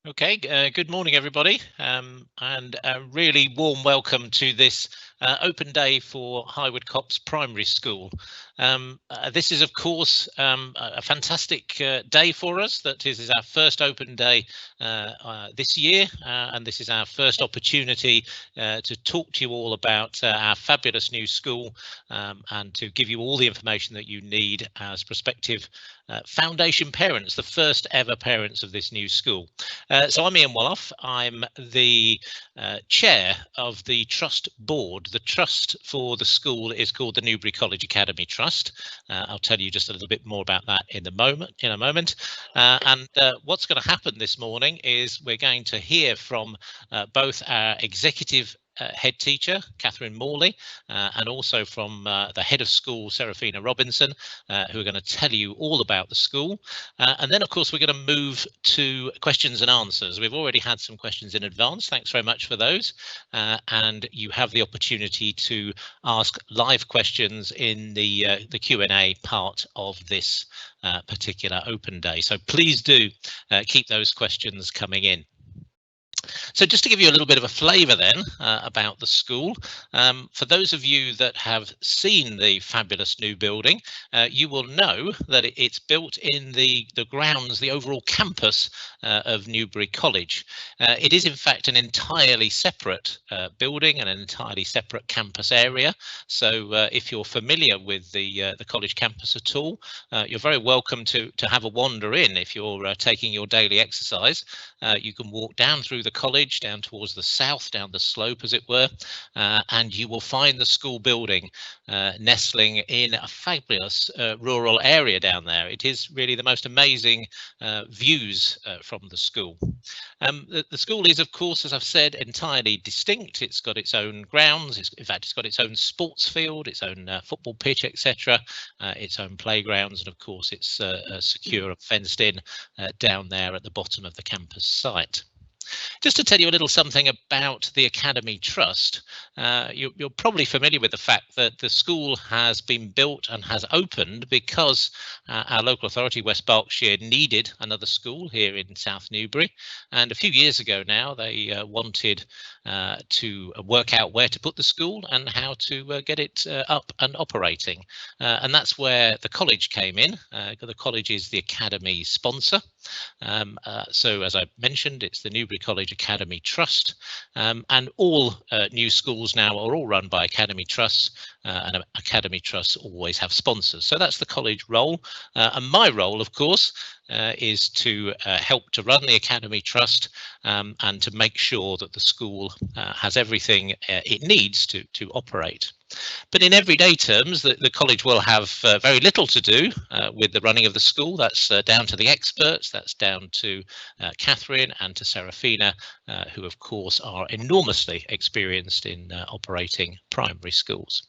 Okay, good morning, everybody, and a really warm welcome to this open day for Highwood Copse Primary School. This is, of course, a fantastic day for us. That is our first open day this year, and this is our first opportunity to talk to you all about our fabulous new school and to give you all the information that you need as prospective foundation parents, the first ever parents of this new school. So I'm Ian Walloff. I'm the chair of the trust board. The trust for the school is called the Newbury College Academy Trust. I'll tell you just a little bit more about that in a moment. And what's going to happen this morning is we're going to hear from both our executive head teacher, Catherine Morley, and also from the head of school, Serraphina Robinson, who are going to tell you all about the school. And then, of course, we're going to move to questions and answers. We've already had some questions in advance. Thanks very much for those. And you have the opportunity to ask live questions in the Q&A part of this particular open day. So please do keep those questions coming in. So just to give you a little bit of a flavour then about the school, for those of you that have seen the fabulous new building, you will know that it's built in the grounds, the overall campus of Newbury College. It is in fact an entirely separate building and an entirely separate campus area. So if you're familiar with the college campus at all, you're very welcome to have a wander in. If you're taking your daily exercise, you can walk down through the college, down towards the south, down the slope as it were, and you will find the school building nestling in a fabulous rural area down there. It is really the most amazing views from the school. The school is, of course, as I've said, entirely distinct. It's got its own grounds. In fact, it's got its own sports field, its own football pitch, etc., its own playgrounds, and of course, it's secure and fenced in down there at the bottom of the campus site. Just to tell you a little something about the Academy Trust, you're probably familiar with the fact that the school has been built and has opened because our local authority, West Berkshire, needed another school here in South Newbury. And a few years ago now, they wanted to work out where to put the school and how to get it up and operating. And that's where the college came in. The college is the Academy sponsor. So as I mentioned, it's the Newbury College Academy Trust, and all new schools now are all run by Academy Trusts, and Academy Trusts always have sponsors. So that's the college role, and my role, of course, is to help to run the Academy Trust and to make sure that the school has everything it needs to operate. But in everyday terms, the college will have very little to do with the running of the school. That's down to the experts, that's down to Catherine and to Serraphina, who of course are enormously experienced in operating primary schools.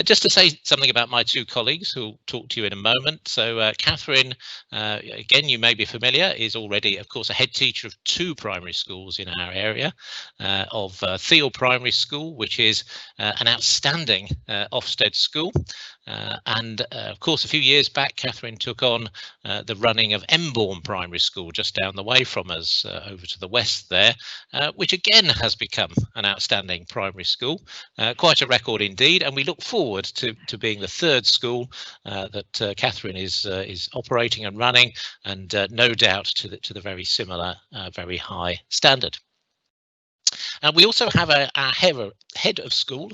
Just to say something about my two colleagues who will talk to you in a moment. So Catherine, again, you may be familiar, is already, of course, a head teacher of two primary schools in our area, of Thiel Primary School, which is an outstanding Ofsted school. And of course, a few years back, Catherine took on the running of Emborn Primary School just down the way from us over to the west there, which again has become an outstanding primary school, quite a record indeed. And we look forward to being the third school that Catherine is operating and running, and no doubt to the very similar, very high standard. We also have our head of school,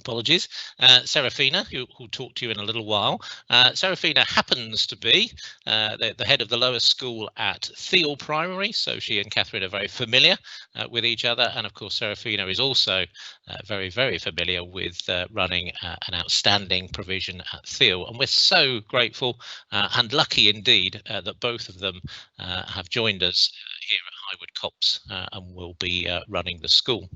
Serraphina, who will talk to you in a little while. Serraphina happens to be the head of the lower school at Thiel Primary, so she and Catherine are very familiar with each other. And of course, Serraphina is also very, very familiar with running an outstanding provision at Thiel. And we're so grateful and lucky indeed that both of them have joined us here at Highwood Copse and will be running the school.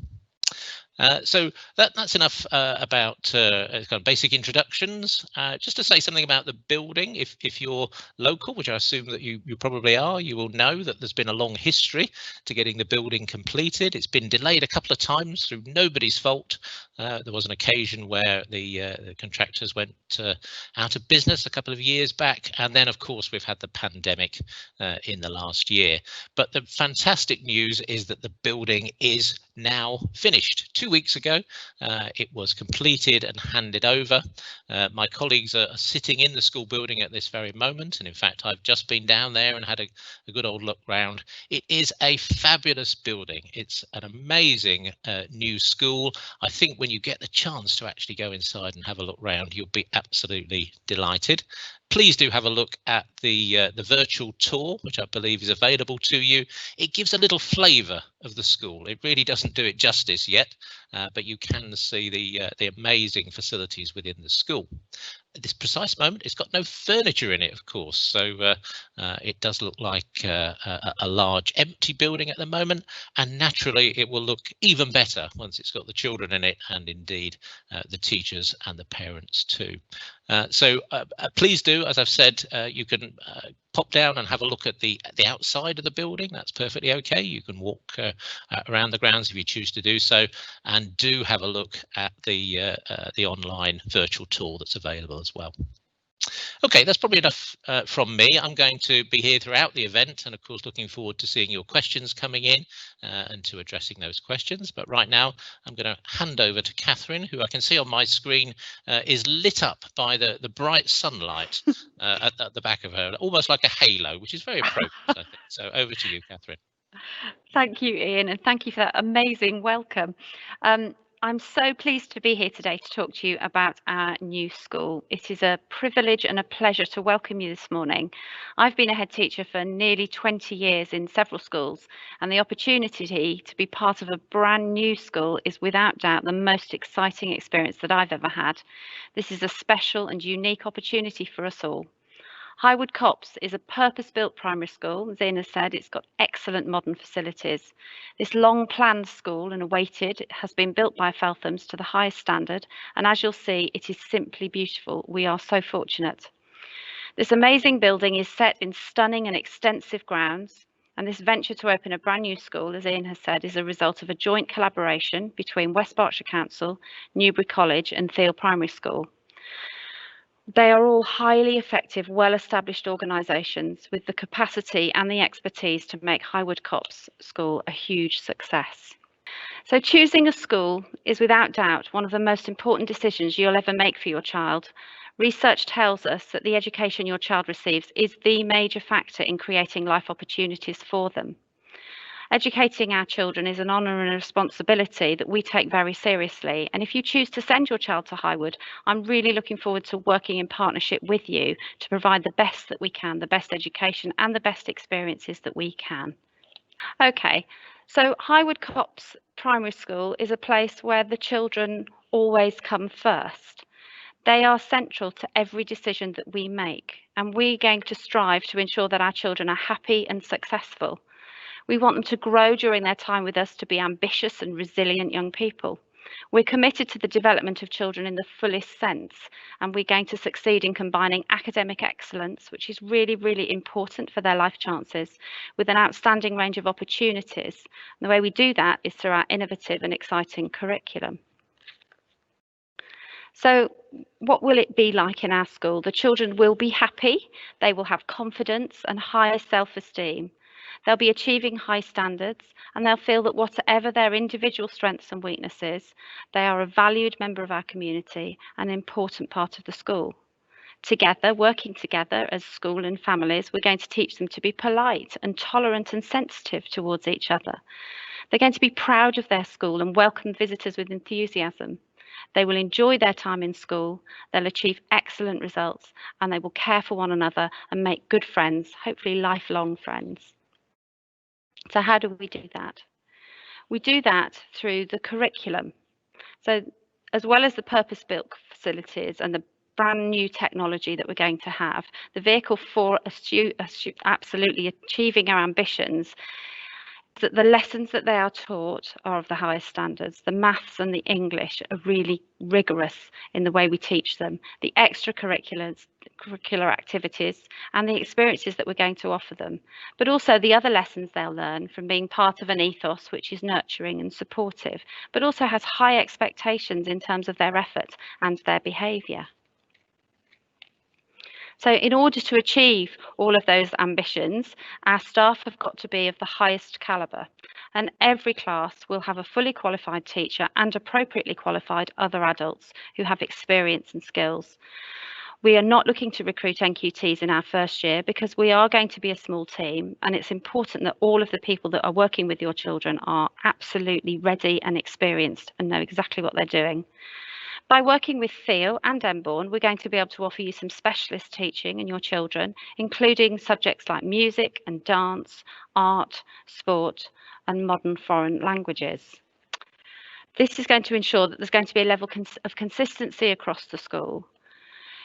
So that's enough about kind of basic introductions. Just to say something about the building, if you're local, which I assume that you probably are, you will know that there's been a long history to getting the building completed. It's been delayed a couple of times through nobody's fault, There was an occasion where the contractors went out of business a couple of years back, and then of course we've had the pandemic in the last year. But the fantastic news is that the building is now finished. 2 weeks ago it was completed and handed over. My colleagues are sitting in the school building at this very moment, and in fact I've just been down there and had a good old look round. It is a fabulous building. It's an amazing new school. I think when you get the chance to actually go inside and have a look round, you'll be absolutely delighted. Please do have a look at the virtual tour, which I believe is available to you. It gives a little flavour of the school. It really doesn't do it justice yet, but you can see the amazing facilities within the school. At this precise moment, it's got no furniture in it, of course, so it does look like a large empty building at the moment, and naturally it will look even better once it's got the children in it, and indeed the teachers and the parents too. So please do, as I've said, you can pop down and have a look at the outside of the building. That's perfectly okay. You can walk around the grounds if you choose to do so, and do have a look at the online virtual tour that's available as well. Okay, that's probably enough from me. I'm going to be here throughout the event, and of course looking forward to seeing your questions coming in and to addressing those questions. But right now I'm going to hand over to Catherine, who I can see on my screen is lit up by the bright sunlight at the back of her, almost like a halo, which is very appropriate, I think. So over to you, Catherine. Thank you, Ian, and thank you for that amazing welcome. I'm so pleased to be here today to talk to you about our new school. It is a privilege and a pleasure to welcome you this morning. I've been a head teacher for nearly 20 years in several schools, and the opportunity to be part of a brand new school is without doubt the most exciting experience that I've ever had. This is a special and unique opportunity for us all. Highwood Copse is a purpose-built primary school. As Ian has said, it's got excellent modern facilities. This long-planned school and awaited has been built by Felthams to the highest standard, and as you'll see, it is simply beautiful. We are so fortunate. This amazing building is set in stunning and extensive grounds, and this venture to open a brand new school, as Ian has said, is a result of a joint collaboration between West Berkshire Council, Newbury College and Thiel Primary School. They are all highly effective, well-established organisations with the capacity and the expertise to make Highwood Copse School a huge success. So choosing a school is without doubt one of the most important decisions you'll ever make for your child. Research tells us that the education your child receives is the major factor in creating life opportunities for them. Educating our children is an honour and a responsibility that we take very seriously. And if you choose to send your child to Highwood, I'm really looking forward to working in partnership with you to provide the best that we can, the best education and the best experiences that we can. Okay, so Highwood Copse Primary School is a place where the children always come first. They are central to every decision that we make, and we're going to strive to ensure that our children are happy and successful. We want them to grow during their time with us to be ambitious and resilient young people. We're committed to the development of children in the fullest sense, and we're going to succeed in combining academic excellence, which is really, really important for their life chances, with an outstanding range of opportunities. And the way we do that is through our innovative and exciting curriculum. So what will it be like in our school? The children will be happy, they will have confidence and higher self-esteem. They'll be achieving high standards, and they'll feel that whatever their individual strengths and weaknesses, they are a valued member of our community and an important part of the school. Together, working together as school and families, we're going to teach them to be polite and tolerant and sensitive towards each other. They're going to be proud of their school and welcome visitors with enthusiasm. They will enjoy their time in school, they'll achieve excellent results, and they will care for one another and make good friends, hopefully lifelong friends. So how do we do that? We do that through the curriculum. So as well as the purpose-built facilities and the brand new technology that we're going to have, the vehicle for absolutely achieving our ambitions, that the lessons that they are taught are of the highest standards. The maths and the English are really rigorous in the way we teach them. The extracurriculars extracurricular activities and the experiences that we're going to offer them, but also the other lessons they'll learn from being part of an ethos which is nurturing and supportive, but also has high expectations in terms of their effort and their behaviour. So in order to achieve all of those ambitions, our staff have got to be of the highest calibre, and every class will have a fully qualified teacher and appropriately qualified other adults who have experience and skills. We are not looking to recruit NQTs in our first year because we are going to be a small team, and it's important that all of the people that are working with your children are absolutely ready and experienced and know exactly what they're doing. By working with Theo and Emborn, we're going to be able to offer you some specialist teaching in your children, including subjects like music and dance, art, sport, and modern foreign languages. This is going to ensure that there's going to be a level of consistency across the school.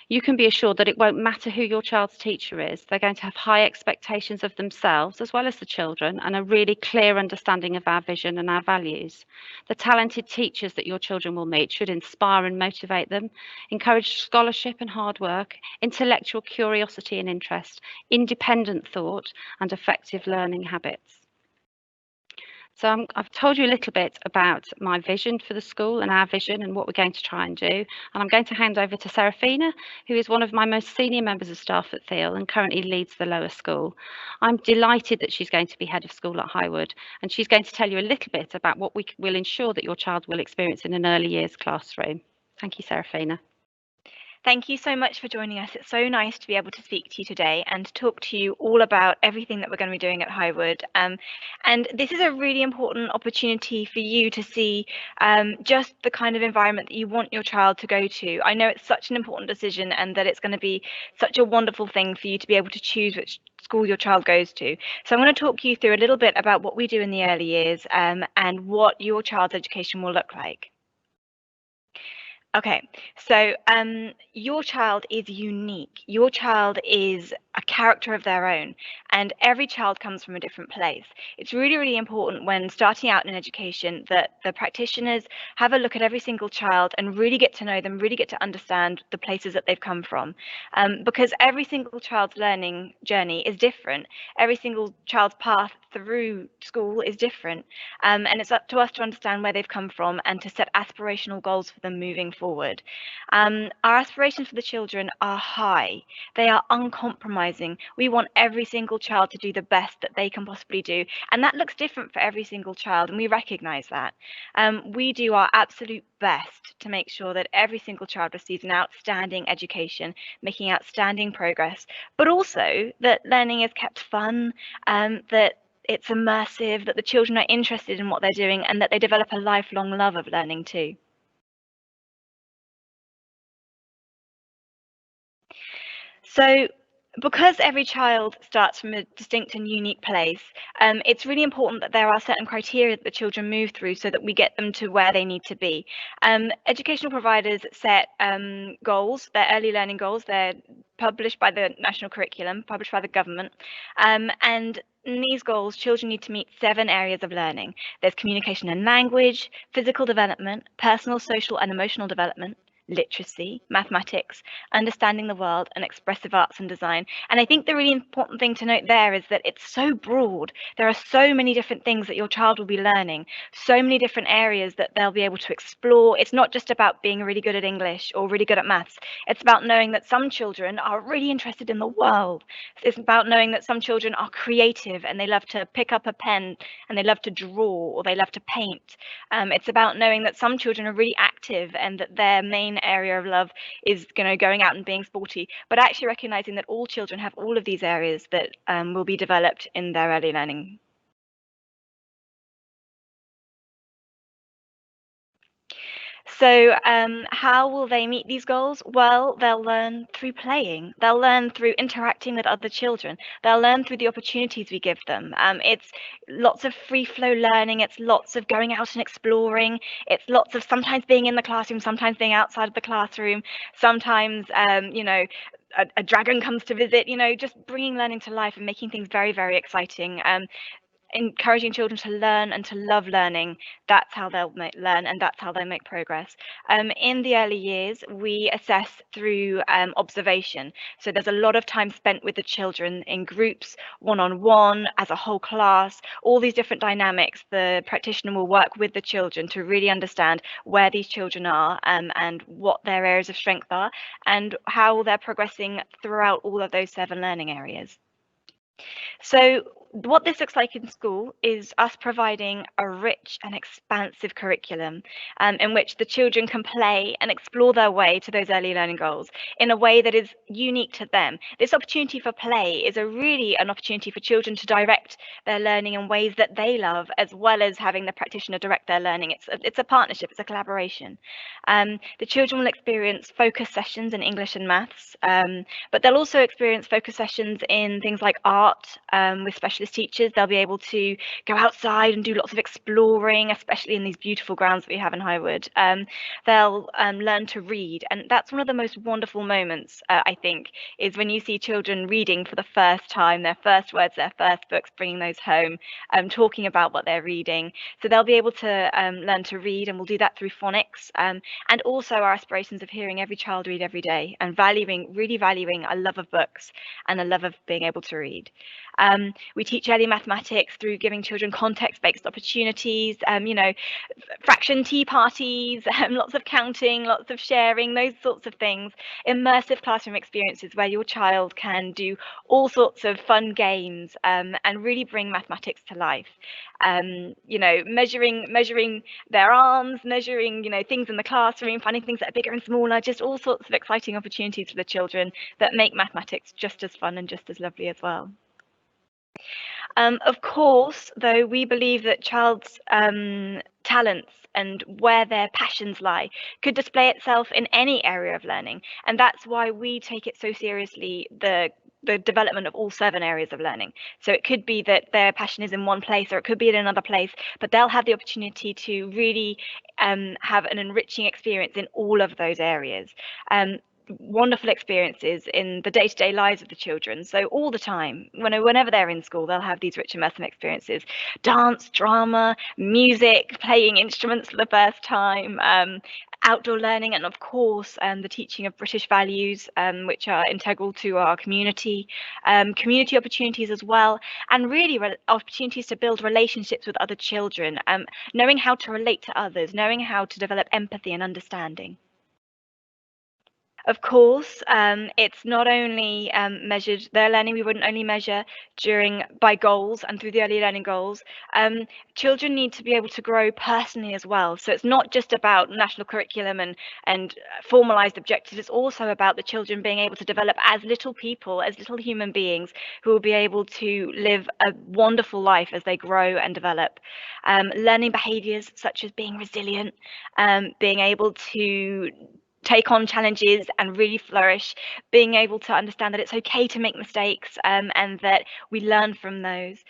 You can be assured that it won't matter who your child's teacher is. They're going to have high expectations of themselves as well as the children, and a really clear understanding of our vision and our values. The talented teachers that your children will meet should inspire and motivate them, encourage scholarship and hard work, intellectual curiosity and interest, independent thought, and effective learning habits. So I've told you a little bit about my vision for the school and our vision and what we're going to try and do. And I'm going to hand over to Serraphina, who is one of my most senior members of staff at Thiel and currently leads the lower school. I'm delighted that she's going to be head of school at Highwood, and she's going to tell you a little bit about what we will ensure that your child will experience in an early years classroom. Thank you, Serraphina. Thank you so much for joining us. It's so nice to be able to speak to you today and talk to you all about everything that we're going to be doing at Highwood. And this is a really important opportunity for you to see just the kind of environment that you want your child to go to. I know it's such an important decision and that it's going to be such a wonderful thing for you to be able to choose which school your child goes to. So I'm going to talk you through a little bit about what we do in the early years and what your child's education will look like. Okay, so your child is unique. Your child is a character of their own, and every child comes from a different place. It's really, really important when starting out in education that the practitioners have a look at every single child and really get to know them, really get to understand the places that they've come from, because every single child's learning journey is different. Every single child's path through school is different, and it's up to us to understand where they've come from and to set aspirational goals for them moving forward. Our aspirations for the children are high. They are uncompromising. We want every single child to do the best that they can possibly do, and that looks different for every single child, and we recognize that. We do our absolute best to make sure that every single child receives an outstanding education, making outstanding progress, but also that learning is kept fun, that it's immersive, that the children are interested in what they're doing, and that they develop a lifelong love of learning too. So because every child starts from a distinct and unique place, it's really important that there are certain criteria that the children move through so that we get them to where they need to be. Educational providers set goals, their early learning goals. They're published by the national curriculum, published by the government, and in these goals, children need to meet 7 areas of learning. There's communication and language, physical development, personal, social, and emotional development, literacy, mathematics, understanding the world, and expressive arts and design. And I think the really important thing to note there is that it's so broad. There are so many different things that your child will be learning, so many different areas that they'll be able to explore. It's not just about being really good at English or really good at maths. It's about knowing that some children are really interested in the world. It's about knowing that some children are creative and they love to pick up a pen and they love to draw or they love to paint. It's about knowing that some children are really active and that their main area of love is going out and being sporty, but actually recognizing that all children have all of these areas that will be developed in their early learning. So how will they meet these goals? Well, they'll learn through playing. They'll learn through interacting with other children. They'll learn through the opportunities we give them. It's lots of free flow learning. It's lots of going out and exploring. It's lots of sometimes being in the classroom, sometimes being outside of the classroom. Sometimes, a dragon comes to visit, just bringing learning to life and making things very, very exciting. encouraging children to learn and to love learning. That's how they'll learn, and that's how they make progress. In the early years, we assess through observation. So there's a lot of time spent with the children in groups, one-on-one, as a whole class, all these different dynamics. The practitioner will work with the children to really understand where these children are, and what their areas of strength are, and how they're progressing throughout all of those 7 learning areas. So what this looks like in school is us providing a rich and expansive curriculum in which the children can play and explore their way to those early learning goals in a way that is unique to them. This opportunity for play is really an opportunity for children to direct their learning in ways that they love, as well as having the practitioner direct their learning. It's a partnership, it's a collaboration. The children will experience focus sessions in English and maths, but they'll also experience focus sessions in things like art with specialist teachers. They'll be able to go outside and do lots of exploring, especially in these beautiful grounds that we have in Highwood. They'll learn to read, and that's one of the most wonderful moments, I think, is when you see children reading for the first time, their first words, their first books, bringing those home, talking about what they're reading. So they'll be able to learn to read, and we'll do that through phonics, and also our aspirations of hearing every child read every day, and really valuing a love of books and a love of being able to read. We teach early mathematics through giving children context-based opportunities, fraction tea parties, lots of counting, lots of sharing, those sorts of things. Immersive classroom experiences where your child can do all sorts of fun games and really bring mathematics to life. Measuring their arms, measuring, things in the classroom, finding things that are bigger and smaller, just all sorts of exciting opportunities for the children that make mathematics just as fun and just as lovely as well. Of course, though, we believe that child's talents and where their passions lie could display itself in any area of learning, and that's why we take it so seriously, the development of all 7 areas of learning. So it could be that their passion is in one place, or it could be in another place, but they'll have the opportunity to really have an enriching experience in all of those areas. Wonderful experiences in the day-to-day lives of the children. So all the time, whenever they're in school, they'll have these rich immersive experiences: dance, drama, music, playing instruments for the first time, outdoor learning, and of course the teaching of British values, which are integral to our community opportunities as well, and really opportunities to build relationships with other children, knowing how to relate to others, knowing how to develop empathy and understanding. Of course, it's not only measured, their learning we wouldn't only measure by goals and through the early learning goals. Children need to be able to grow personally as well. So it's not just about national curriculum and formalized objectives. It's also about the children being able to develop as little people, as little human beings who will be able to live a wonderful life as they grow and develop. Learning behaviors such as being resilient, being able to take on challenges and really flourish, being able to understand that it's okay to make mistakes, and that we learn from those,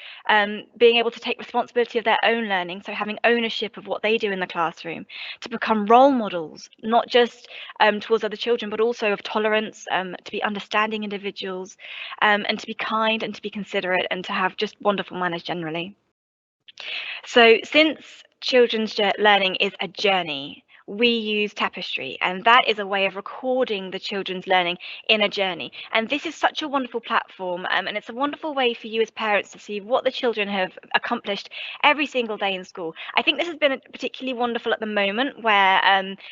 being able to take responsibility of their own learning, so having ownership of what they do in the classroom, to become role models, not just towards other children, but also of tolerance, to be understanding individuals, and to be kind and to be considerate and to have just wonderful manners generally. So since children's learning is a journey, we use Tapestry, and that is a way of recording the children's learning in a journey. And this is such a wonderful platform, and it's a wonderful way for you as parents to see what the children have accomplished every single day in school. I think this has been particularly wonderful at the moment where,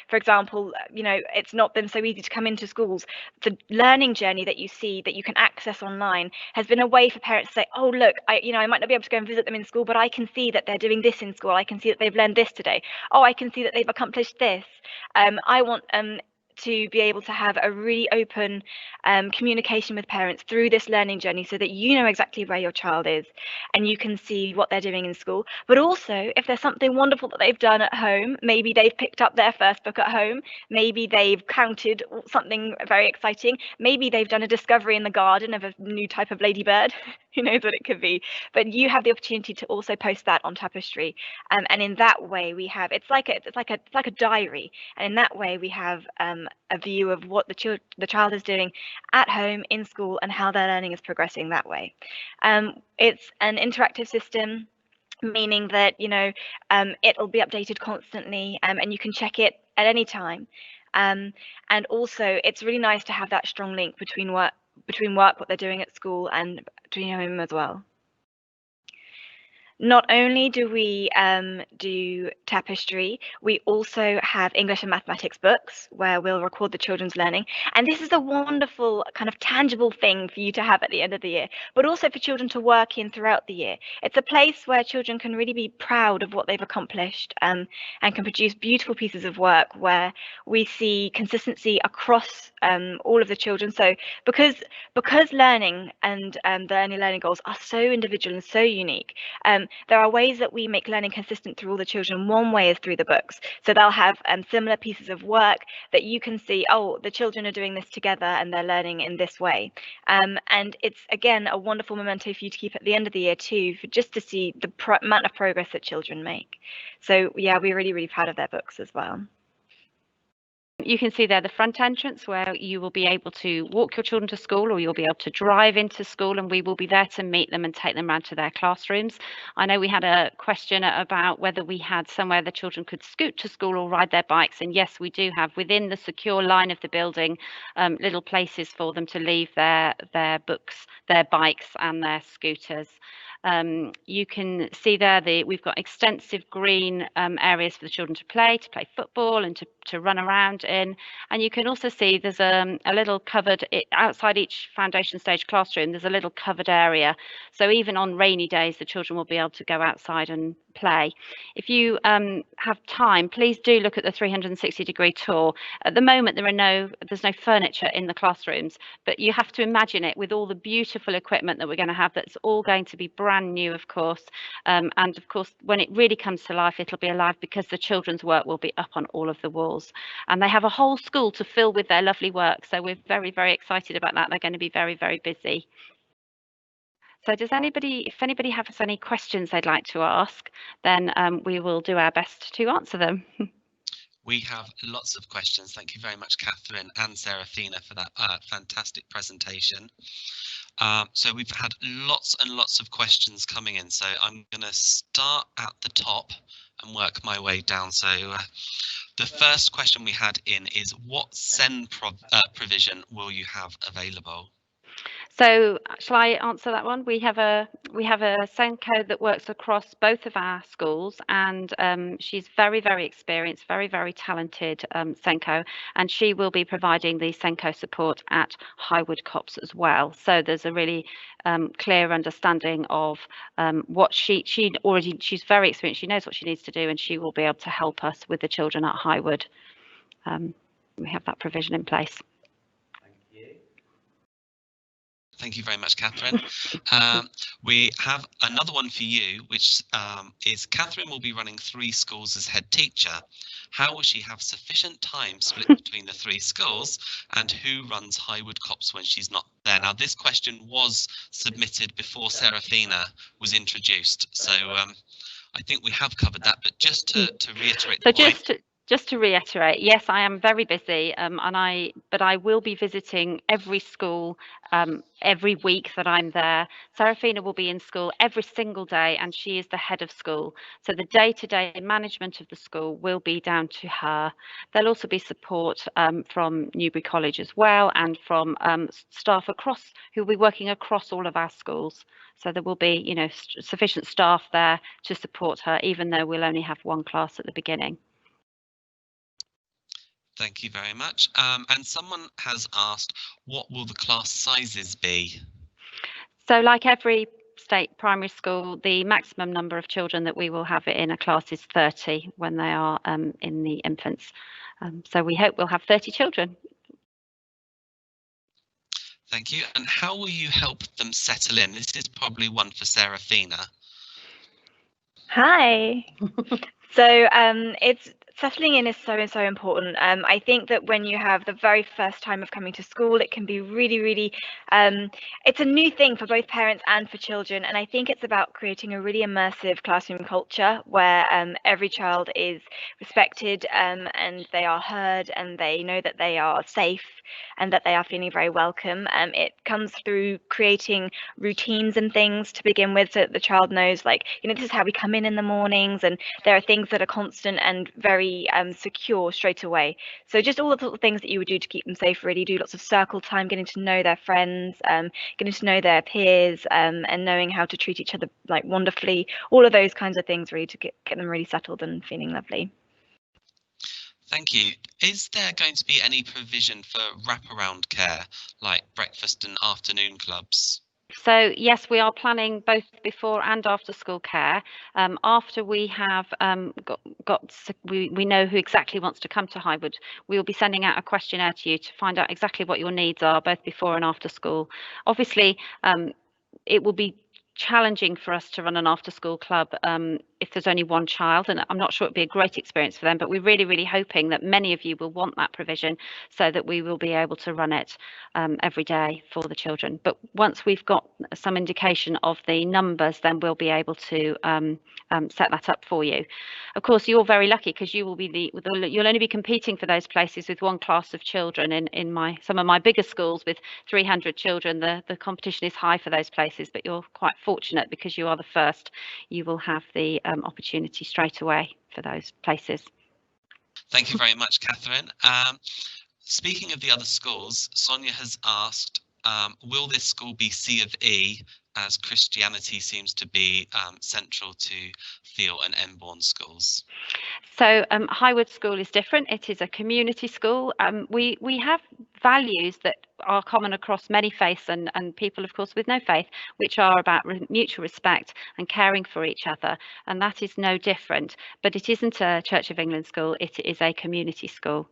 for example, it's not been so easy to come into schools. The learning journey that you see, that you can access online, has been a way for parents to say, oh, look, I might not be able to go and visit them in school, but I can see that they're doing this in school. I can see that they've learned this today. Oh, I can see that they've accomplished this. I want to be able to have a really open communication with parents through this learning journey, so that you know exactly where your child is and you can see what they're doing in school. But also, if there's something wonderful that they've done at home, maybe they've picked up their first book at home, maybe they've counted something very exciting, maybe they've done a discovery in the garden of a new type of ladybird, who knows what it could be, but you have the opportunity to also post that on Tapestry, and in that way we have, it's like a diary, and in that way we have a view of what the child is doing at home, in school, and how their learning is progressing that way. It's an interactive system. meaning that, it'll be updated constantly, and you can check it at any time. And also, it's really nice to have that strong link between work, what they're doing at school, and between home as well. Not only do we do tapestry, we also have English and mathematics books where we'll record the children's learning. And this is a wonderful kind of tangible thing for you to have at the end of the year, but also for children to work in throughout the year. It's a place where children can really be proud of what they've accomplished, and can produce beautiful pieces of work where we see consistency across all of the children. So because learning and the early learning goals are so individual and so unique, there are ways that we make learning consistent through all the children. One way is through the books. So they'll have similar pieces of work that you can see, oh, the children are doing this together and they're learning in this way. And it's, again, a wonderful memento for you to keep at the end of the year too, for just to see the amount of progress that children make. So yeah, we're really, really proud of their books as well. You can see there the front entrance where you will be able to walk your children to school, or you'll be able to drive into school, and we will be there to meet them and take them around to their classrooms. I know we had a question about whether we had somewhere the children could scoot to school or ride their bikes, and yes, we do have within the secure line of the building little places for them to leave their books, their bikes and their scooters. You can see there we've got extensive green areas for the children to play football and to run around in. And you can also see there's a little covered, outside each foundation stage classroom, there's a little covered area. So even on rainy days, the children will be able to go outside and play. If you have time, please do look at the 360-degree tour. At the moment, there's no furniture in the classrooms, but you have to imagine it with all the beautiful equipment that we're going to have. That's all going to be brand new, of course. And of course, when it really comes to life, it'll be alive because the children's work will be up on all of the walls. And they have a whole school to fill with their lovely work. So we're very, very excited about that. They're going to be very, very busy. So if anybody has any questions they'd like to ask, then we will do our best to answer them. We have lots of questions. Thank you very much, Catherine and Serraphina, for that fantastic presentation. So we've had lots and lots of questions coming in. So I'm going to start at the top and work my way down. So the first question we had in is, what SEN provision will you have available? So shall I answer that one? We have a SENCO that works across both of our schools, and she's very, very experienced, very, very talented SENCO, and she will be providing the SENCO support at Highwood Copse as well. So there's a really clear understanding of what she's very experienced. She knows what she needs to do, and she will be able to help us with the children at Highwood. We have that provision in place. Thank you very much, Catherine. We have another one for you, which is, Catherine will be running 3 schools as head teacher. How will she have sufficient time split between the 3 schools, and who runs Highwood Copse when she's not there? Now, this question was submitted before Serraphina was introduced, so I think we have covered that, but just to reiterate the point. Just to reiterate, yes, I am very busy, but I will be visiting every school every week that I'm there. Serraphina will be in school every single day, and she is the head of school. So the day-to-day management of the school will be down to her. There'll also be support from Newbury College as well, and from staff who will be working across all of our schools. So there will be, sufficient staff there to support her, even though we'll only have 1 class at the beginning. Thank you very much. And someone has asked, what will the class sizes be? So like every state primary school, the maximum number of children that we will have in a class is 30 when they are in the infants. So we hope we'll have 30 children. Thank you. And how will you help them settle in? This is probably one for Serraphina. Hi. So it's Settling in is so important. I think that when you have the very first time of coming to school, it can be really, it's a new thing for both parents and for children. And I think it's about creating a really immersive classroom culture where every child is respected and they are heard and they know that they are safe and that they are feeling very welcome. It comes through creating routines and things to begin with, so that the child knows, like, this is how we come in the mornings, and there are things that are constant and very secure straight away. So just all the little things that you would do to keep them safe, really do lots of circle time, getting to know their friends, getting to know their peers, and knowing how to treat each other like wonderfully, all of those kinds of things, really, to get them really settled and feeling lovely. Thank you. Is there going to be any provision for wraparound care, like breakfast and afternoon clubs? So yes, we are planning both before and after school care. After we have we know who exactly wants to come to Highwood, we will be sending out a questionnaire to you to find out exactly what your needs are, both before and after school. Obviously, it will be challenging for us to run an after school club if there's only one child, and I'm not sure it'd be a great experience for them, but we're really hoping that many of you will want that provision so that we will be able to run it every day for the children. But once we've got some indication of the numbers, then we'll be able to set that up for you. Of course, you're very lucky because you will be you'll only be competing for those places with one class of children. In some of my bigger schools with 300 children, the competition is high for those places, but you're quite fortunate because you are the first. You will have the opportunity straight away for those places. Thank you very much, Catherine. Speaking of the other schools, Sonia has asked, will this school be C of E, as Christianity seems to be central to Thiel and Emborn schools? So Highwood School is different. It is a community school. We have values that are common across many faiths and people, of course, with no faith, which are about mutual respect and caring for each other. And that is no different. But it isn't a Church of England school. It is a community school.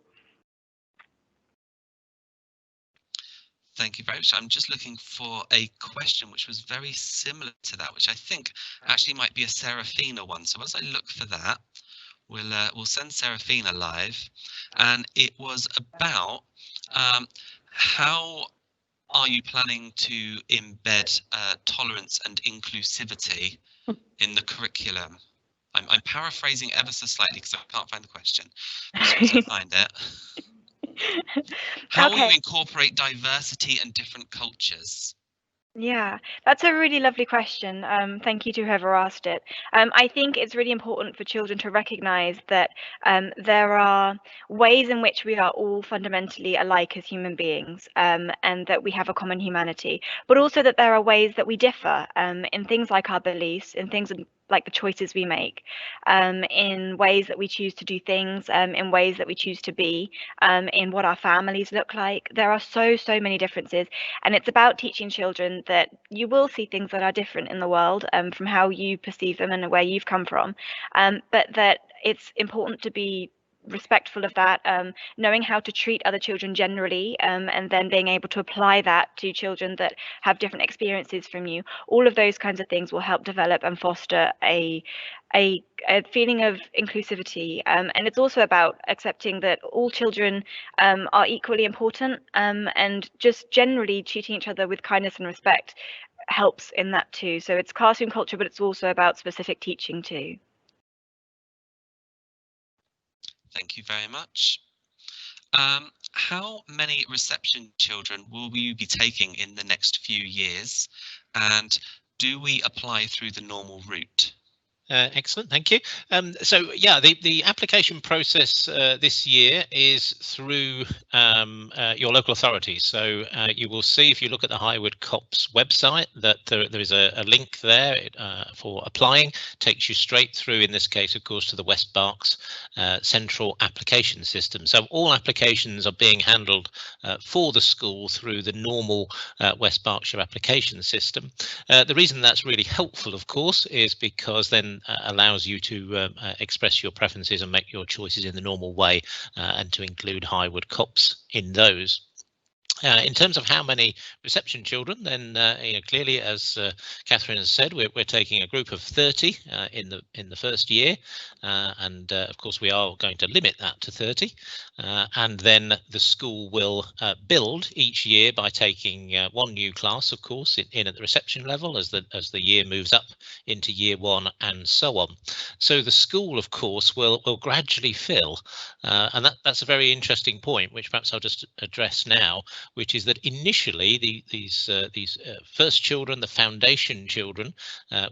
Thank you very much. I'm just looking for a question which was very similar to that, which I think actually might be a Serraphina one. So as I look for that, we'll send Serraphina live, and it was about how are you planning to embed tolerance and inclusivity in the curriculum? I'm paraphrasing ever so slightly because I can't find the question. Just to find it. How will you incorporate diversity and different cultures? Yeah, that's a really lovely question. Thank you to whoever asked it. I think it's really important for children to recognize that there are ways in which we are all fundamentally alike as human beings, and that we have a common humanity, but also that there are ways that we differ in things like our beliefs, in things like the choices we make, in ways that we choose to do things, in ways that we choose to be, in what our families look like. There are so many differences, and it's about teaching children that you will see things that are different in the world from how you perceive them and where you've come from, but that it's important to be respectful of that, knowing how to treat other children generally, and then being able to apply that to children that have different experiences from you. All of those kinds of things will help develop and foster a feeling of inclusivity, and it's also about accepting that all children are equally important, and just generally treating each other with kindness and respect helps in that too. So it's classroom culture, but it's also about specific teaching too. Thank you very much. How many reception children will you be taking in the next few years, and do we apply through the normal route? Excellent, thank you. So yeah, the application process this year is through your local authorities. So you will see, if you look at the Highwood Copse website, that there is a link there for applying. Takes you straight through, in this case, of course, to the West Berks central application system. So all applications are being handled for the school through the normal West Berkshire application system. The reason that's really helpful, of course, is because then allows you to express your preferences and make your choices in the normal way, and to include Highwood Copse in those. In terms of how many reception children, then clearly, as Catherine has said, we're taking a group of 30 in the first year, and of course we are going to limit that to 30, and then the school will build each year by taking one new class, of course, in at the reception level as the year moves up into year 1 and so on. So the school, of course, will gradually fill, and that's a very interesting point, which perhaps I'll just address now, which is that initially these first children, the foundation children,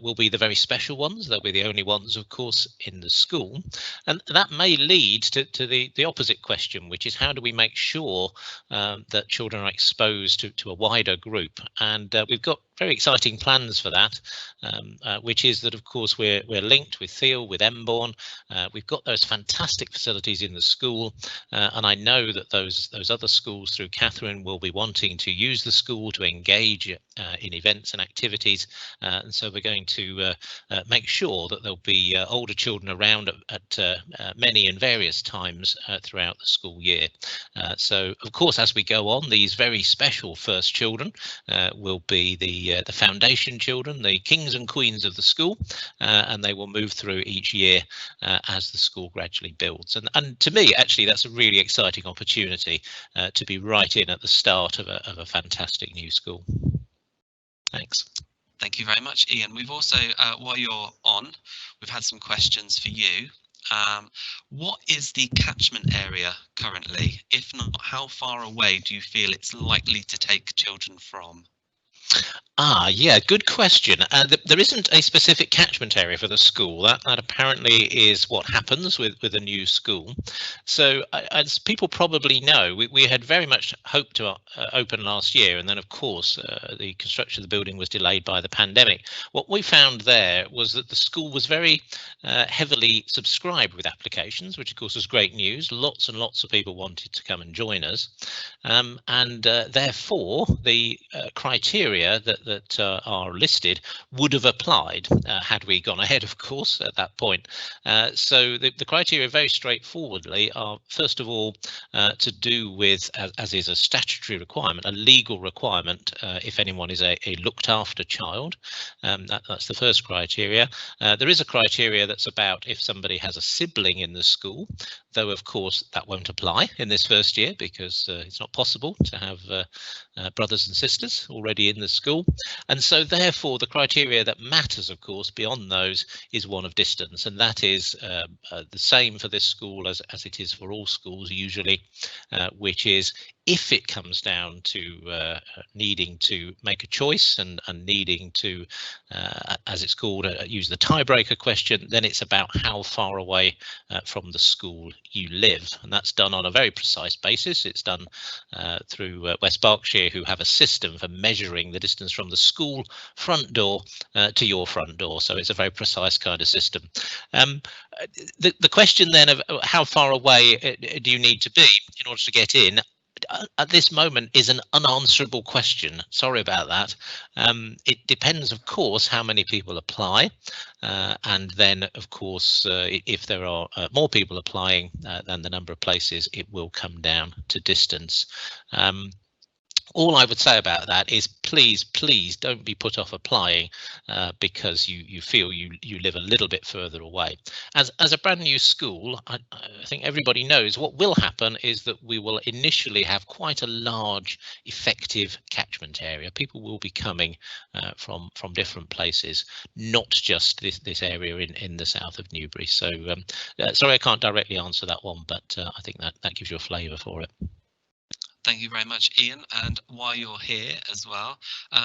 will be the very special ones. They'll be the only ones, of course, in the school, and that may lead to the opposite question, which is how do we make sure that children are exposed to a wider group? And we've got very exciting plans for that, which is that, of course, we're linked with Theo, with Emborn. We've got those fantastic facilities in the school, and I know that those other schools through Catherine will be wanting to use the school to engage in events and activities, and so we're going to make sure that there'll be older children around at many and various times throughout the school year. So, of course, as we go on, these very special first children will be the foundation children, the kings and queens of the school, and they will move through each year as the school gradually builds. And to me, actually, that's a really exciting opportunity to be right in at the start of a fantastic new school. Thanks. Thank you very much, Ian. We've also, while you're on, we've had some questions for you. What is the catchment area currently? If not, how far away do you feel it's likely to take children from? Yeah, good question. There isn't a specific catchment area for the school. That apparently is what happens with a new school. So as people probably know, we had very much hoped to open last year, and then of course the construction of the building was delayed by the pandemic. What we found there was that the school was very heavily subscribed with applications, which of course was great news. Lots and lots of people wanted to come and join us, and therefore the criteria that are listed would have applied had we gone ahead, of course, at that point. So the criteria very straightforwardly are, first of all, to do with, as is a statutory requirement, a legal requirement, if anyone is a looked after child. That's the first criteria. There is a criteria that's about if somebody has a sibling in the school, though of course that won't apply in this first year because it's not possible to have brothers and sisters already in the school. And so therefore the criteria that matters, of course, beyond those is one of distance, and that is the same for this school as it is for all schools usually, which is if it comes down to needing to make a choice and needing to, as it's called, use the tiebreaker question, then it's about how far away from the school you live. And that's done on a very precise basis. It's done through West Berkshire, who have a system for measuring the distance from the school front door to your front door. So it's a very precise kind of system. The question then of how far away do you need to be in order to get in, at this moment is an unanswerable question. Sorry about that. It depends, of course, how many people apply, and then, of course, if there are more people applying than the number of places, it will come down to distance. All I would say about that is please don't be put off applying because you feel you live a little bit further away. As a brand new school, I think everybody knows what will happen is that we will initially have quite a large effective catchment area. People will be coming from different places, not just this area in the south of Newbury. So sorry I can't directly answer that one, but I think that gives you a flavour for it. Thank you very much, Ian. And while you're here as well,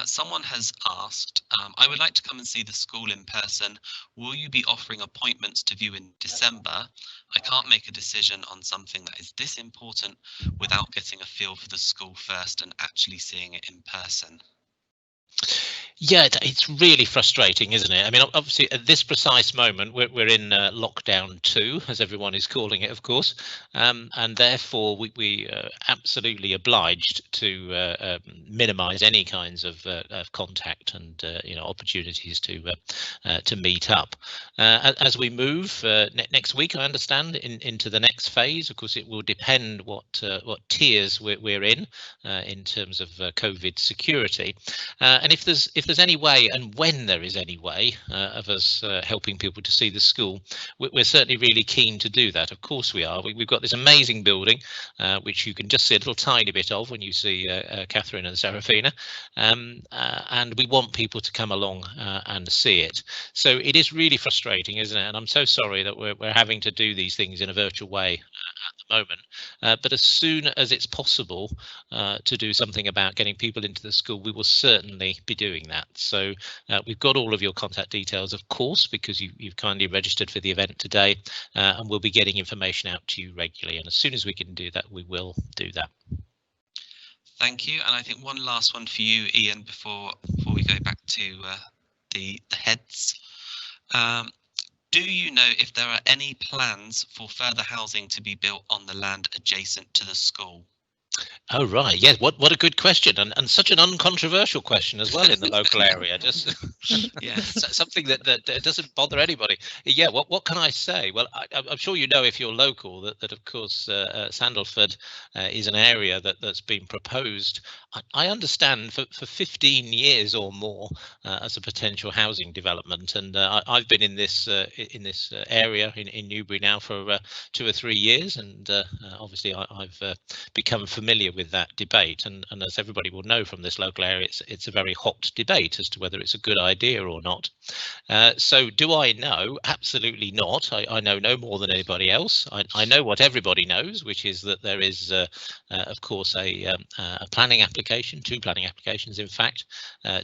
someone has asked, I would like to come and see the school in person. Will you be offering appointments to view in December? I can't make a decision on something that is this important without getting a feel for the school first and actually seeing it in person. Yeah, it's really frustrating, isn't it? I mean, obviously, at this precise moment, we're in lockdown 2, as everyone is calling it, of course, and therefore we absolutely obliged to minimise any kinds of contact and opportunities to meet up. As we move next week, I understand, into the next phase. Of course, it will depend what tiers we're in terms of COVID security, and if there's any way, and when there is any way, of us helping people to see the school, we're certainly really keen to do that. Of course we are. We've got this amazing building, which you can just see a little tiny bit of when you see Catherine and Serraphina, and we want people to come along and see it. So it is really frustrating, isn't it? And I'm so sorry that we're having to do these things in a virtual way at the moment. But as soon as it's possible to do something about getting people into the school, we will certainly be doing that. So we've got all of your contact details, of course, because you've kindly registered for the event today, and we'll be getting information out to you regularly. And as soon as we can do that, we will do that. Thank you. And I think one last one for you, Ian, before we go back to the heads. Do you know if there are any plans for further housing to be built on the land adjacent to the school? Oh right, yes. What a good question, and such an uncontroversial question as well in the local area. Just something that doesn't bother anybody. Yeah. What can I say? Well, I'm sure you know, if you're local, that of course Sandalford is an area that's been proposed. I understand for 15 years or more as a potential housing development, and I've been in this area in Newbury now for 2 or 3 years, and obviously I've become familiar with that debate, and as everybody will know from this local area, it's a very hot debate as to whether it's a good idea or not. So do I know? Absolutely not. I know no more than anybody else. I know what everybody knows, which is that there is of course a planning application, 2 planning applications in fact,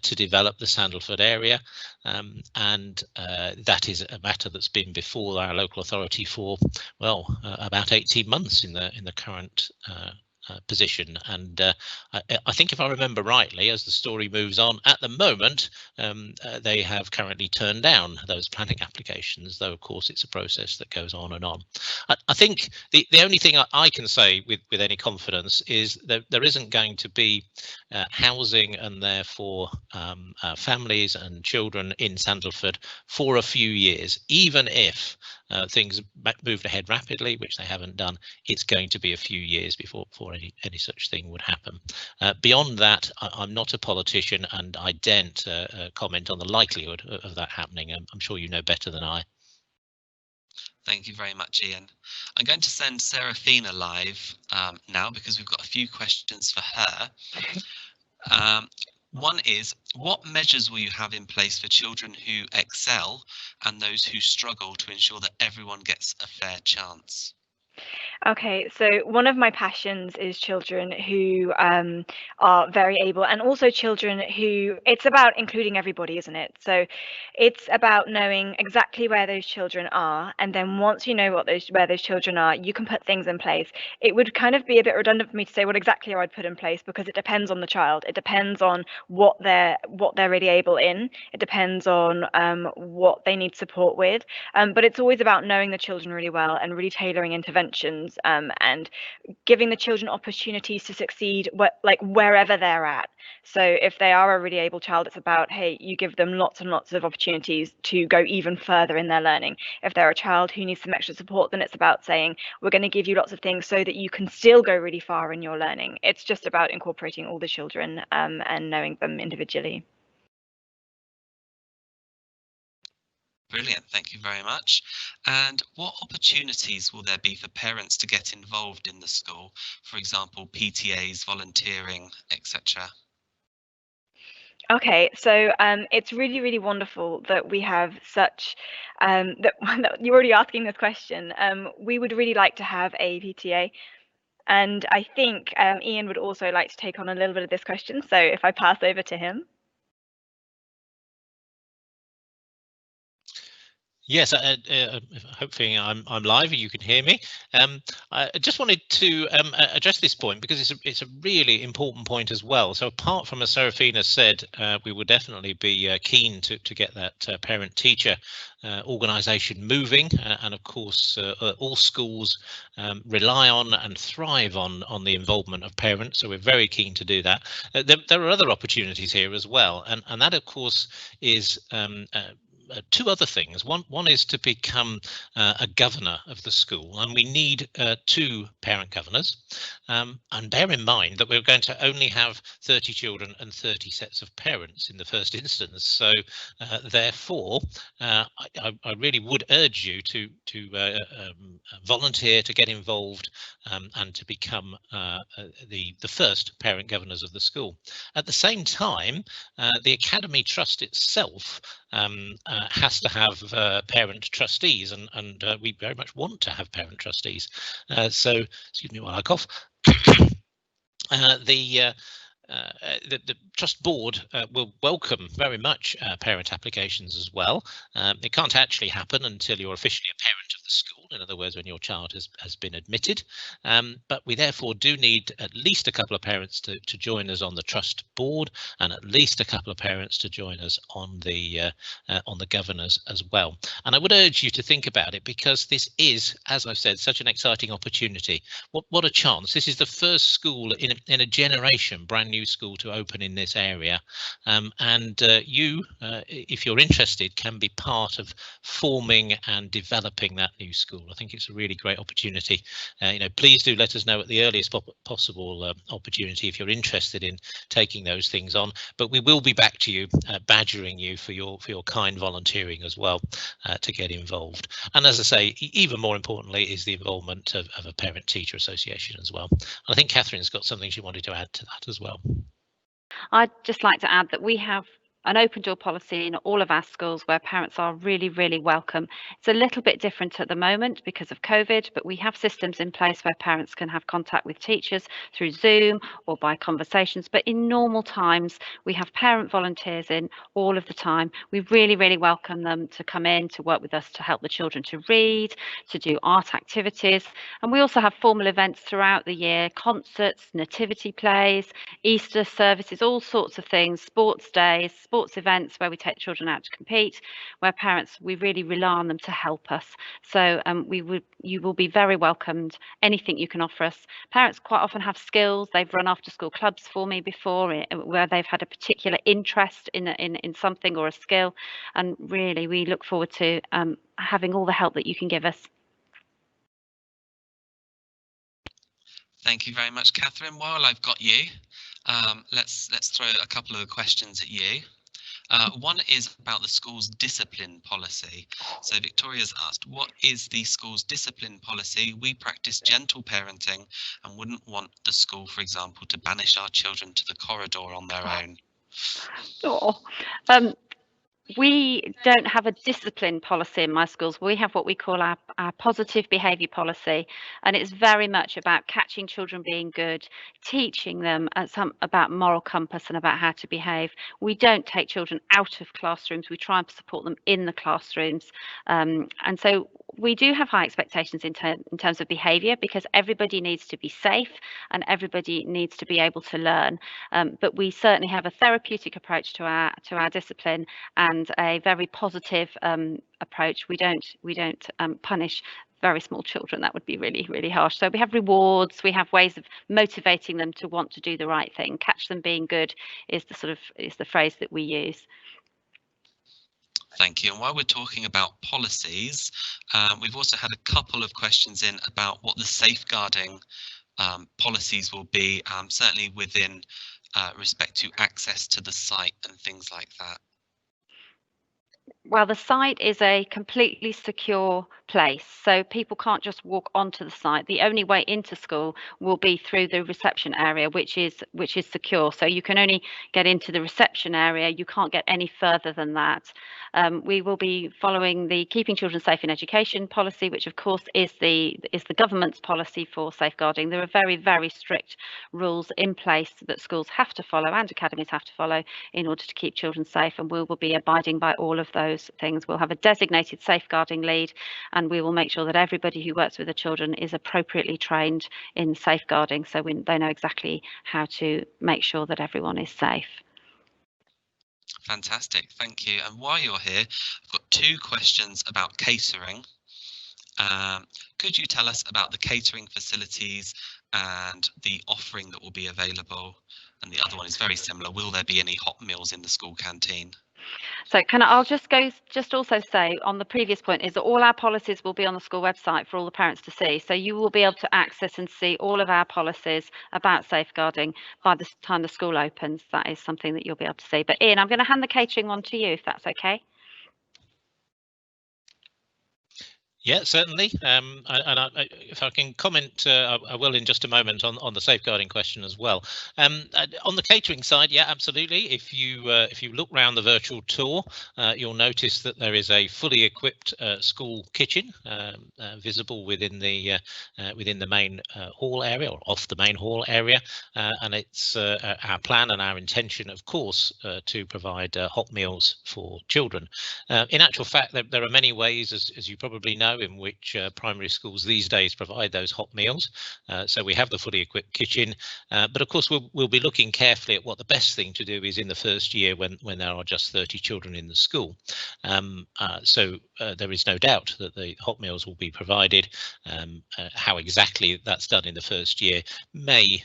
to develop the Sandalford area, and that is a matter that's been before our local authority for, well, about 18 months in the current position. And I think, if I remember rightly, as the story moves on, at the moment they have currently turned down those planning applications, though of course it's a process that goes on and on. I think the only thing I can say with any confidence is that there isn't going to be housing and therefore families and children in Sandalford for a few years. Even if things moved ahead rapidly, which they haven't done, it's going to be a few years before any such thing would happen. Beyond that, I'm not a politician, and I daren't comment on the likelihood of that happening. I'm sure you know better than I. Thank you very much, Ian. I'm going to send Serraphina live now, because we've got a few questions for her. One is, what measures will you have in place for children who excel and those who struggle to ensure that everyone gets a fair chance? Okay, so one of my passions is children who are very able, and also children who, it's about including everybody, isn't it? So it's about knowing exactly where those children are, and then once you know where those children are, you can put things in place. It would kind of be a bit redundant for me to say what exactly I'd put in place, because it depends on the child. It depends on what they're really able in. It depends on what they need support with. But it's always about knowing the children really well and really tailoring interventions, and giving the children opportunities to succeed wherever they're at. So if they are a really able child, it's about, hey, you give them lots and lots of opportunities to go even further in their learning. If they're a child who needs some extra support, then it's about saying, we're going to give you lots of things so that you can still go really far in your learning. It's just about incorporating all the children and knowing them individually. Brilliant, thank you very much. And what opportunities will there be for parents to get involved in the school? For example, PTAs, volunteering, etc. Okay, so it's really, really wonderful that we have such, that you're already asking this question. We would really like to have a PTA. And I think Ian would also like to take on a little bit of this question. So if I pass over to him. Yes, hopefully I'm live. You can hear me. I just wanted to address this point because it's a really important point as well. So apart from, as Serraphina said, we will definitely be keen to get that parent-teacher organisation moving, and of course all schools rely on and thrive on the involvement of parents. So we're very keen to do that. There are other opportunities here as well, and that of course is two other things. One is to become a governor of the school, and we need two parent governors. And bear in mind that we're going to only have 30 children and 30 sets of parents in the first instance. So therefore, I really would urge you to volunteer, to get involved, and to become the first parent governors of the school. At the same time, the Academy Trust itself has to have parent trustees, and we very much want to have parent trustees. So, excuse me while I cough. The trust board will welcome very much parent applications as well. It can't actually happen until you're officially a parent of the school, in other words, when your child has been admitted, but we therefore do need at least a couple of parents to join us on the trust board, and at least a couple of parents to join us on the governors as well. And I would urge you to think about it, because this is, as I've said, such an exciting opportunity. What a chance. This is the first school in a generation, brand new school, to open in this area, and you, if you're interested, can be part of forming and developing that new school. I think it's a really great opportunity. Please do let us know at the earliest possible opportunity if you're interested in taking those things on, but we will be back to you, badgering you for your kind volunteering as well, to get involved. And as I say, even more importantly is the involvement of a parent-teacher association as well. I think Catherine's got something she wanted to add to that as well. I'd just like to add that we have an open door policy in all of our schools where parents are really, really welcome. It's a little bit different at the moment because of COVID, but we have systems in place where parents can have contact with teachers through Zoom or by conversations. But in normal times, we have parent volunteers in all of the time. We really, really welcome them to come in to work with us to help the children to read, to do art activities. And we also have formal events throughout the year, concerts, nativity plays, Easter services, all sorts of things, sports days, sports events where we take children out to compete, where parents, we really rely on them to help us. So you will be very welcomed. Anything you can offer us. Parents quite often have skills. They've run after school clubs for me before, where they've had a particular interest in something or a skill, and really we look forward to having all the help that you can give us. Thank you very much, Catherine. While I've got you, let's throw a couple of questions at you. One is about the school's discipline policy. So Victoria's asked, what is the school's discipline policy? We practice gentle parenting and wouldn't want the school, for example, to banish our children to the corridor on their own. We don't have a discipline policy in my schools. We have what we call our positive behaviour policy, and it's very much about catching children being good, teaching them about moral compass and about how to behave. We don't take children out of classrooms. We try and support them in the classrooms, and so we do have high expectations in terms of behaviour, because everybody needs to be safe and everybody needs to be able to learn. But we certainly have a therapeutic approach to our discipline, and a very positive approach. We don't punish very small children. That would be really, really harsh. So we have rewards. We have ways of motivating them to want to do the right thing. Catch them being good is the phrase that we use. Thank you. And while we're talking about policies, we've also had a couple of questions in about what the safeguarding policies will be, certainly within respect to access to the site and things like that. Well, the site is a completely secure place, so people can't just walk onto the site. The only way into school will be through the reception area, which is secure. So you can only get into the reception area. You can't get any further than that. We will be following the Keeping Children Safe in Education policy, which of course is the government's policy for safeguarding. There are very, very strict rules in place that schools have to follow and academies have to follow in order to keep children safe, and we will be abiding by all of those things. We'll have a designated safeguarding lead, and we will make sure that everybody who works with the children is appropriately trained in safeguarding, so they know exactly how to make sure that everyone is safe. Fantastic, thank you. And while you're here, I've got 2 questions about catering. Could you tell us about the catering facilities and the offering that will be available? And the other one is very similar. Will there be any hot meals in the school canteen? So I'll just also say on the previous point is that all our policies will be on the school website for all the parents to see. So you will be able to access and see all of our policies about safeguarding by the time the school opens. That is something that you'll be able to see. But Ian, I'm going to hand the catering one to you, if that's okay. Yeah, certainly. If I can comment, I will in just a moment on the safeguarding question as well. On the catering side, yeah, absolutely. If you look round the virtual tour, you'll notice that there is a fully equipped school kitchen visible within the main hall area, or off the main hall area, and it's our plan and our intention, of course, to provide hot meals for children. In actual fact, there are many ways, as you probably know, in which primary schools these days provide those hot meals. So we have the fully equipped kitchen, but of course we'll be looking carefully at what the best thing to do is in the first year when there are just 30 children in the school. So there is no doubt that the hot meals will be provided. How exactly that's done in the first year may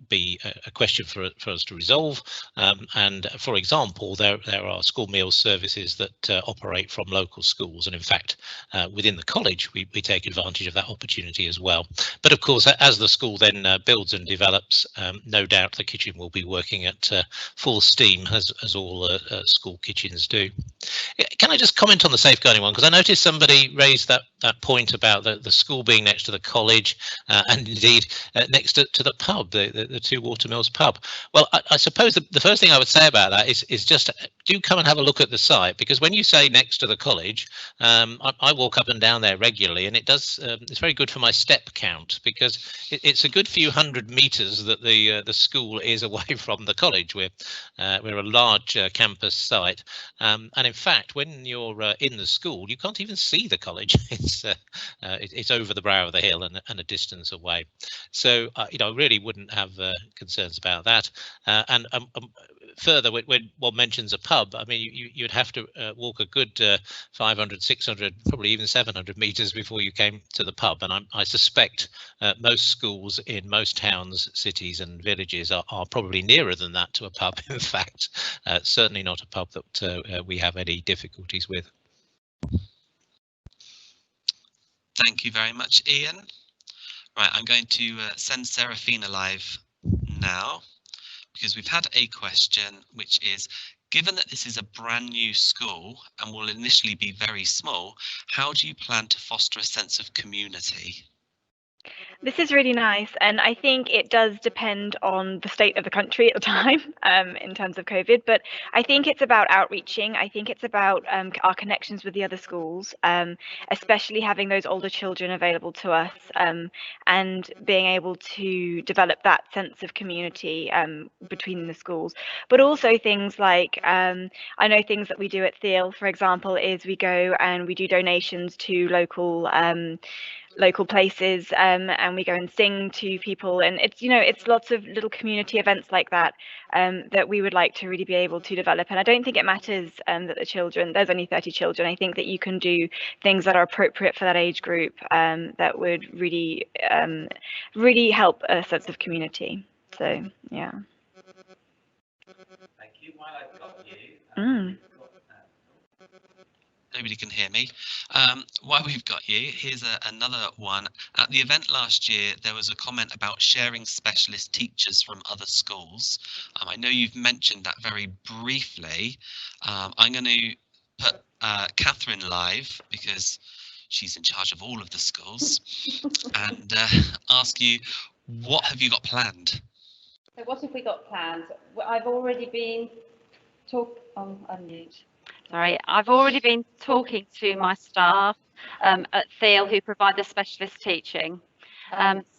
be a question for us to resolve. And for example, there are school meals services that operate from local schools, and in fact within the college we take advantage of that opportunity as well. But of course, as the school then builds and develops, no doubt the kitchen will be working at full steam, as all school kitchens do. Can I just comment on the safeguarding one, because I noticed somebody raised that point about the school being next to the college, and indeed next to the pub, the Two Watermills pub. Well, I suppose the first thing I would say about that is just do come and have a look at the site, because when you say next to the college, I walk up and down there regularly, and it's very good for my step count, because it's a good few hundred meters that the school is away from the college. We're a large campus site, and in fact, when you're in the school, you can't even see the college. It's over the brow of the hill and a distance away. So I really wouldn't have concerns about that. And further, when one mentions a pub, I mean, you'd have to walk a good 500, 600, probably even 700 meters before you came to the pub. And I suspect most schools in most towns, cities and villages are probably nearer than that to a pub. In fact, certainly not a pub that we have any difficulties with. Thank you very much, Ian. Right, I'm going to send Serraphina live now, because we've had a question, which is, given that this is a brand new school and will initially be very small, how do you plan to foster a sense of community? This is really nice, and I think it does depend on the state of the country at the time in terms of COVID, but I think it's about outreaching. I think it's about our connections with the other schools, especially having those older children available to us, and being able to develop that sense of community between the schools. But also things like, I know things that we do at Thiel, for example, is we go and we do donations to local places, and we go and sing to people, and it's lots of little community events like that that we would like to really be able to develop. And I don't think it matters that there's only 30 children. I think that you can do things that are appropriate for that age group that would really help a sense of community. So yeah. Thank you. While I've got you, nobody can hear me. While we've got you, here's another one. At the event last year, there was a comment about sharing specialist teachers from other schools. I know you've mentioned that very briefly. I'm going to put Catherine live, because she's in charge of all of the schools, and ask you, what have you got planned? So what have we got planned? I've already been unmute. Sorry, I've already been talking to my staff at Thiel who provide the specialist teaching.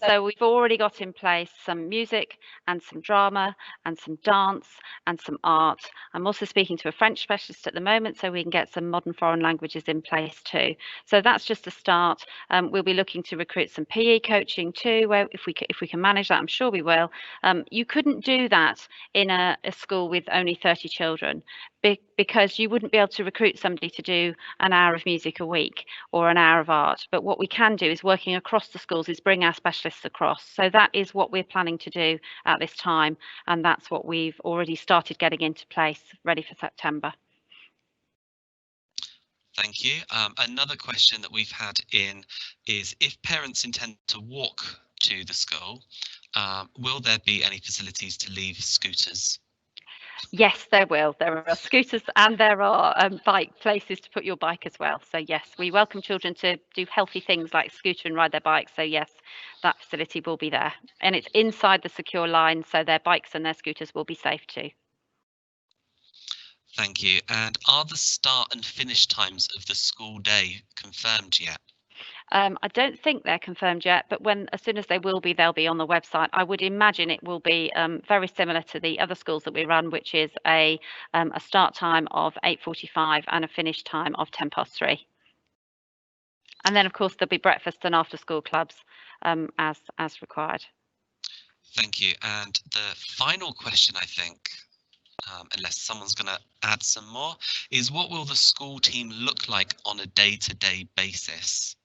So we've already got in place some music and some drama and some dance and some art. I'm also speaking to a French specialist at the moment, so we can get some modern foreign languages in place too. So that's just a start. We'll be looking to recruit some PE coaching too, where if we can manage that, I'm sure we will. You couldn't do that in a school with only 30 children because you wouldn't be able to recruit somebody to do an hour of music a week or an hour of art. But what we can do is working across the schools is bring our specialists across. So that is what we're planning to do at this time. And that's what we've already started getting into place, ready for September. Thank you. Another question that we've had in is if parents intend to walk to the school, will there be any facilities to leave scooters? Yes, there will. There are scooters and there are bike places to put your bike as well. So yes, we welcome children to do healthy things like scooter and ride their bikes. So yes, that facility will be there. And it's inside the secure line, so their bikes and their scooters will be safe too. Thank you. And are the start and finish times of the school day confirmed yet? I don't think they're confirmed yet, but as soon as they will be, they'll be on the website. I would imagine it will be very similar to the other schools that we run, which is a start time of 8:45 and a finish time of 3:10. And then, of course, there'll be breakfast and after-school clubs as required. Thank you. And the final question, I think, unless someone's going to add some more, is what will the school team look like on a day-to-day basis?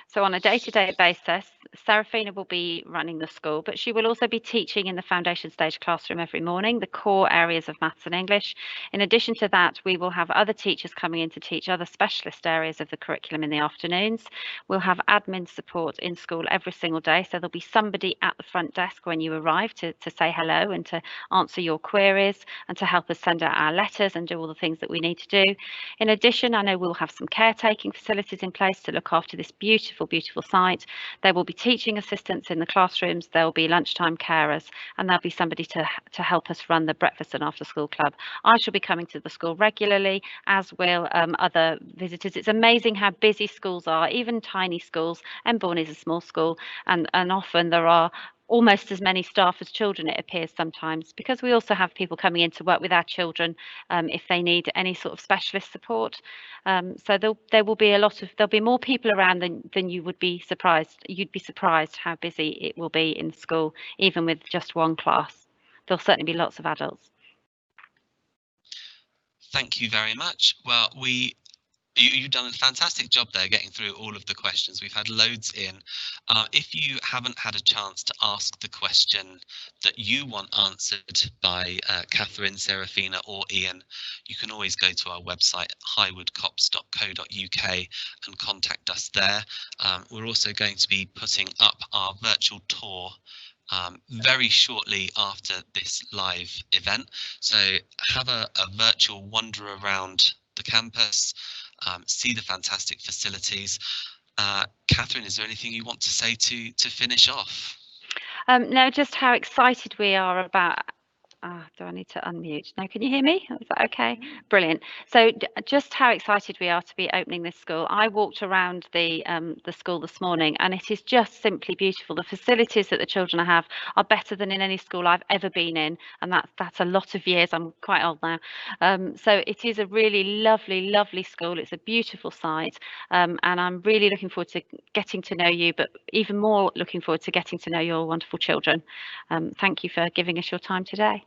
So on a day-to-day basis, Serraphina will be running the school, but she will also be teaching in the foundation stage classroom every morning, the core areas of maths and English. In addition to that, we will have other teachers coming in to teach other specialist areas of the curriculum in the afternoons. We'll have admin support in school every single day, so there'll be somebody at the front desk when you arrive to say hello and to answer your queries and to help us send out our letters and do all the things that we need to do. In addition, I know we'll have some caretaking facilities in place to look after this beautiful site. There will be teaching assistants in the classrooms, there will be lunchtime carers, and there'll be somebody to help us run the breakfast and after school club. I shall be coming to the school regularly, as will other visitors. It's amazing how busy schools are, even tiny schools. Emborne is a small school, and often there are almost as many staff as children, it appears sometimes, because we also have people coming in to work with our children if they need any sort of specialist support. So there'll be more people around than you would be surprised. You'd be surprised how busy it will be in school, even with just one class. There'll certainly be lots of adults. Thank you very much. Well, you've done a fantastic job there getting through all of the questions. We've had loads in. If you haven't had a chance to ask the question that you want answered by Catherine, Serraphina or Ian, you can always go to our website, highwoodcopse.co.uk, and contact us there. We're also going to be putting up our virtual tour very shortly after this live event. So have a virtual wander around the campus, see the fantastic facilities. Catherine, is there anything you want to say to finish off? No, just how excited we are about. Do I need to unmute? No, can you hear me? Is that okay? Brilliant. So just how excited we are to be opening this school. I walked around the school this morning and it is just simply beautiful. The facilities that the children have are better than in any school I've ever been in, and that's a lot of years. I'm quite old now. So it is a really lovely school. It's a beautiful site, and I'm really looking forward to getting to know you, but even more looking forward to getting to know your wonderful children. Thank you for giving us your time today.